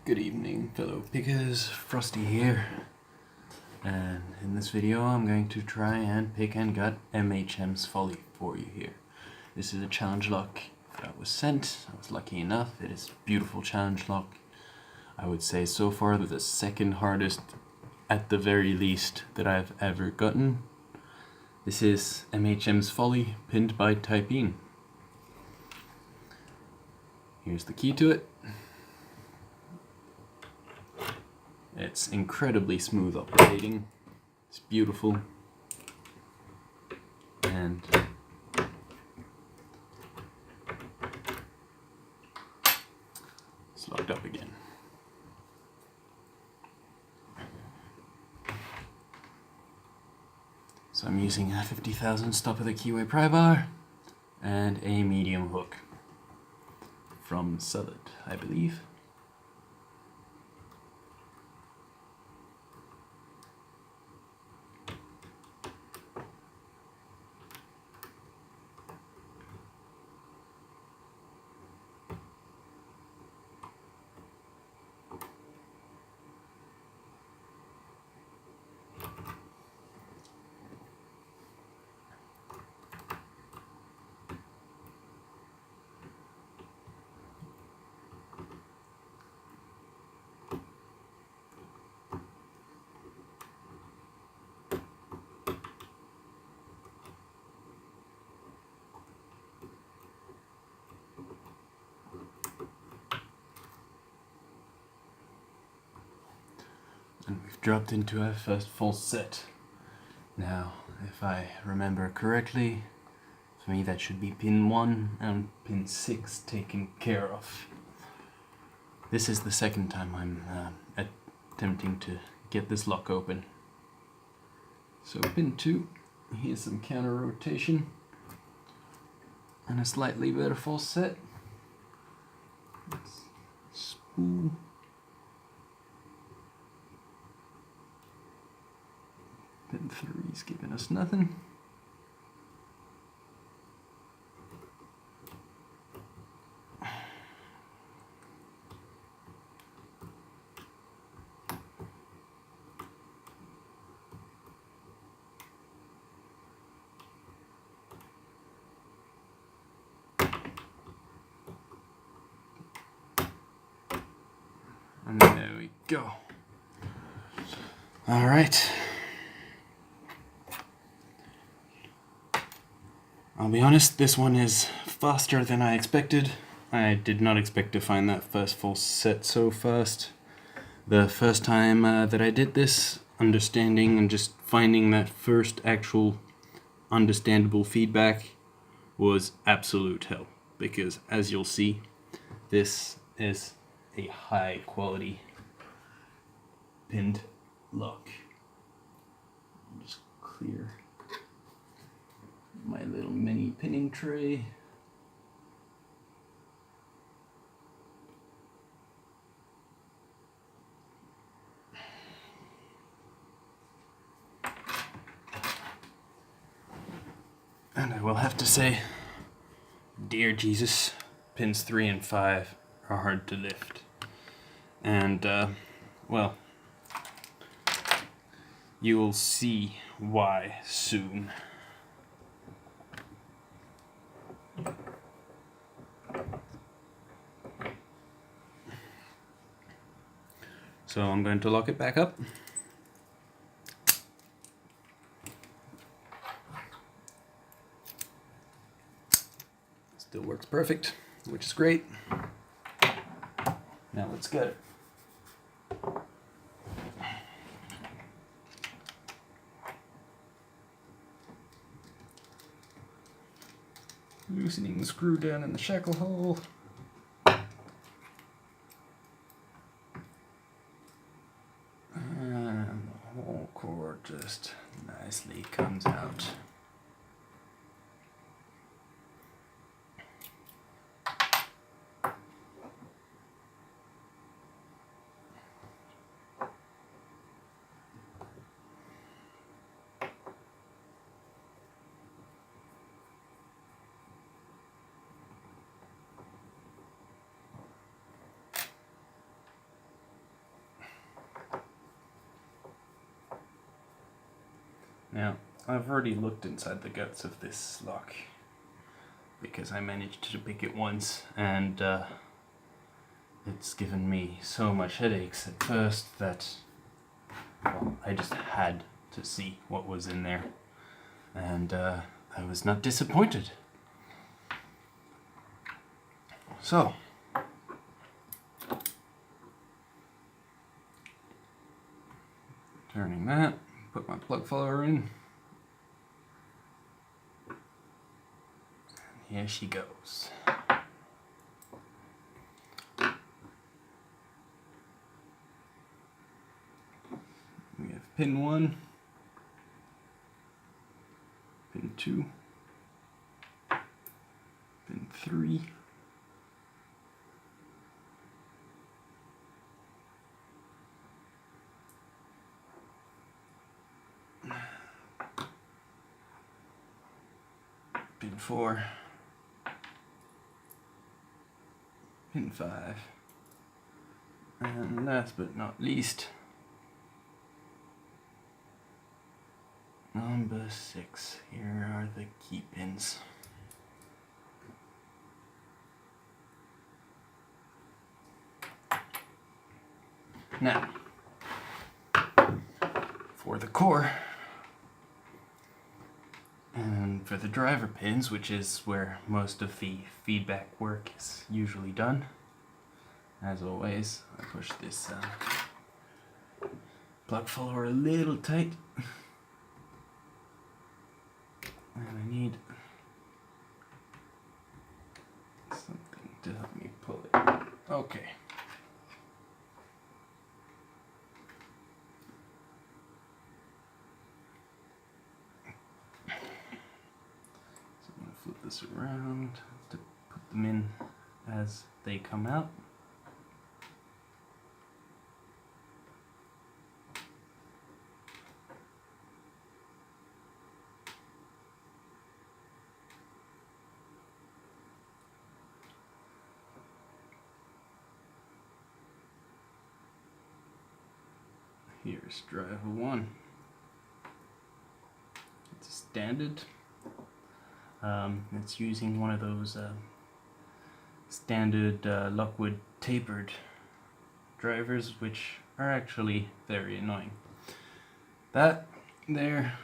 Good evening, fellow pickers. Frosty here, and in this video I'm going to try and pick and gut MHM's Folly for you here. This is a challenge lock that was sent. I was lucky enough. It is a beautiful challenge lock. I would say so far the second hardest, at the very least, that I've ever gotten. This is MHM's Folly, pinned by Typeen. Here's the key to it. It's incredibly smooth operating. It's beautiful. And it's locked up again. So I'm using a 50,000 top of the keyway pry bar and a medium hook from Solid, I believe. And we've dropped into our first full set. Now, if I remember correctly, for me that should be pin 1 and pin 6 taken care of. This is the second time I'm attempting to get this lock open. So pin 2, here's some counter rotation and a slightly better full set. Let's spool. Pin 3's giving us nothing. And there we go. All right. I'll be honest, this one is faster than I expected. I did not expect to find that first full set so fast. The first time that I did this, understanding and just finding that first actual understandable feedback was absolute hell. Because as you'll see, this is a high quality pinned lock. I'll just clear my little mini pinning tray. And I will have to say, dear Jesus, pins 3 and 5 are hard to lift. And, well, you will see why soon. So I'm going to lock it back up. Still works perfect, which is great. Now let's get it. Loosening the screw down in the shackle hole. And the whole cord just nicely comes out. Now, I've already looked inside the guts of this lock because I managed to pick it once, and it's given me so much headaches at first that, well, I just had to see what was in there, and I was not disappointed. So, turning that, put my plug follower in, and here she goes. We have pin 1, pin 2, pin 3, pin 4, pin 5, and last but not least, number 6. Here are the key pins. Now, for the core, and for the driver pins, which is where most of the feedback work is usually done, as always, I push this plug follower a little tight, and I need something to help me pull it. Okay. Flip this around to put them in as they come out. Here's driver 1. It's a standard. It's using one of those standard Lockwood tapered drivers, which are actually very annoying. That there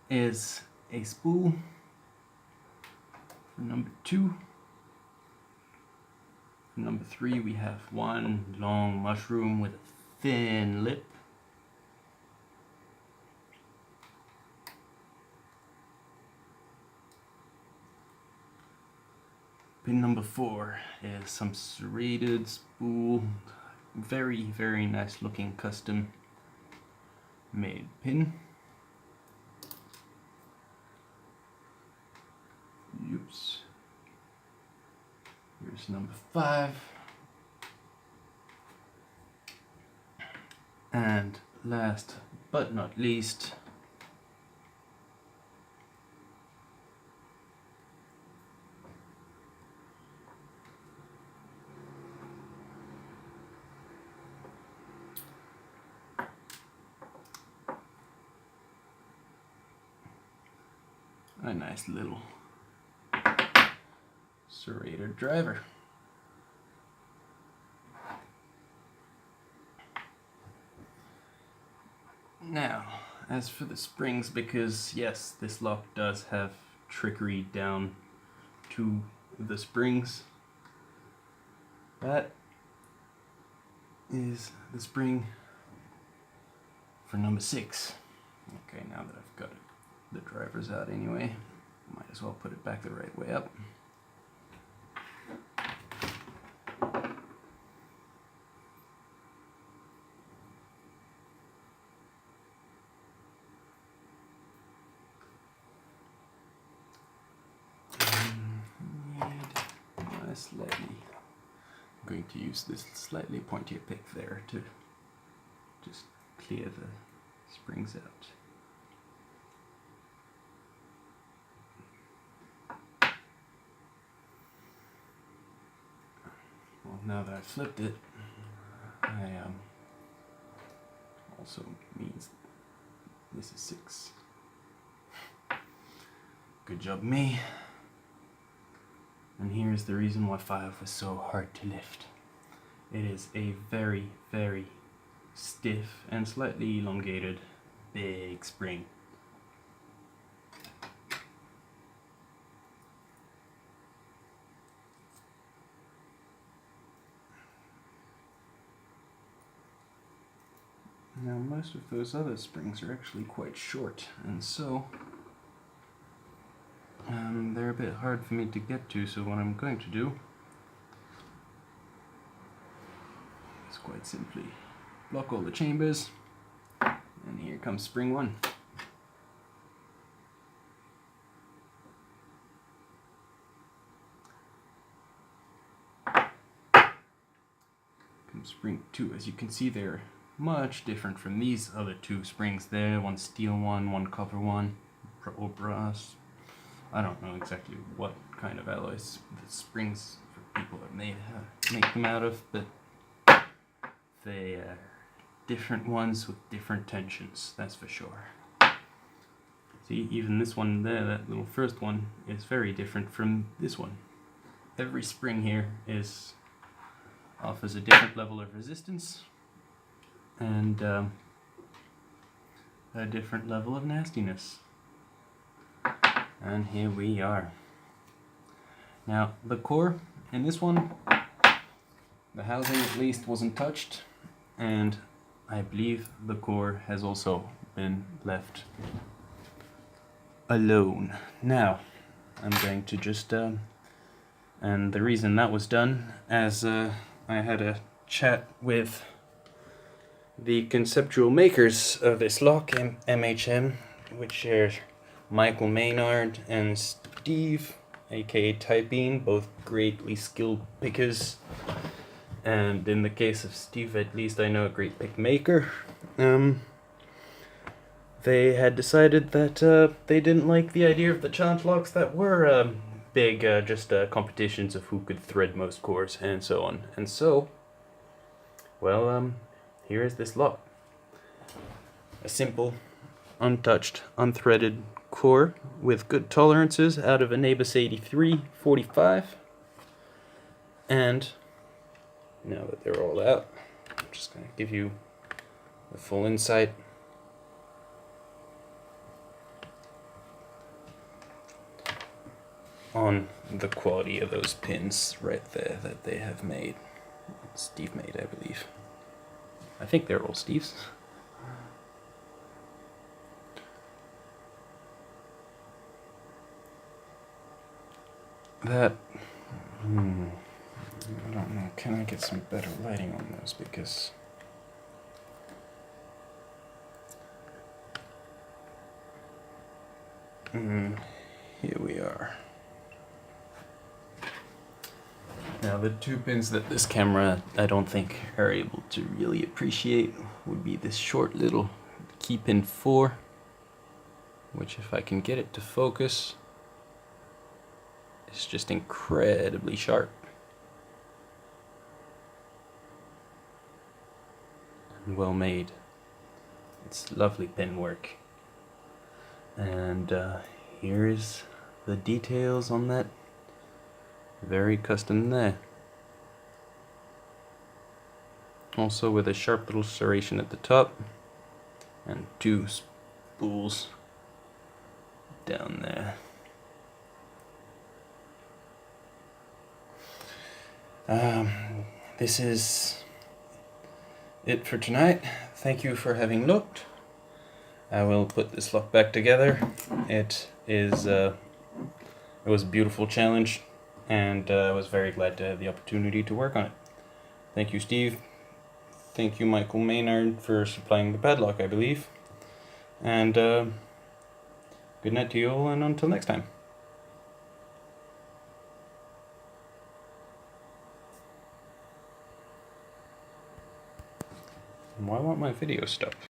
is a spool for number 2. For number 3 we have one long mushroom with a thin lip. Pin number 4 is some serrated spool, very, very nice looking custom made pin. Oops. Here's number 5. And last but not least, a nice little serrated driver. Now, as for the springs, because yes, this lock does have trickery down to the springs, that is the spring for number 6. Okay, now that I've got the drivers out anyway, might as well put it back the right way up. I'm going to use this slightly pointier pick there to just clear the springs out. Well, now that I've flipped it, I also means this is 6. Good job, me. And here's the reason why 5 was so hard to lift. It is a very, very stiff and slightly elongated big spring. Now most of those other springs are actually quite short, and so they're a bit hard for me to get to, so what I'm going to do is quite simply block all the chambers, and here comes spring 1. Comes spring 2. As you can see, they're much different from these other 2 springs there. One steel one copper one, or brass. I don't know exactly what kind of alloys the springs for people are made make them out of, but they are different ones with different tensions, that's for sure. See, even this one there, that little first one, is very different from this one. Every spring here offers a different level of resistance and a different level of nastiness. And here we are. Now, the core in this one, the housing at least wasn't touched, and I believe the core has also been left alone. Now, I'm going to just, and the reason that was done, as I had a chat with the conceptual makers of this lock, MHM, which are Michael Maynard and Steve, aka Typing, both greatly skilled pickers, and in the case of Steve, at least I know a great pick maker. They had decided that they didn't like the idea of the challenge locks that were big, just competitions of who could thread most cores and so on. And so, well, here is this lock. A simple, untouched, unthreaded core with good tolerances out of a Nabus 8345. And now that they're all out, I'm just going to give you the full insight. On the quality of those pins right there that they have made. Steve made, I believe. I think they're all Steve's. That, I don't know, can I get some better lighting on those, because here we are. Now the 2 pins that this camera I don't think are able to really appreciate would be this short little key pin 4, which if I can get it to focus, is just incredibly sharp. And well made. It's lovely pin work. And here is the details on that. Very custom there. Also with a sharp little serration at the top and 2 spools down there. This is it for tonight. Thank you for having looked. I will put this lock back together. It was a beautiful challenge, and I was very glad to have the opportunity to work on it. Thank you, Steve. Thank you, Michael Maynard, for supplying the padlock, I believe. And good night to you all, and until next time. Why won't my video stop?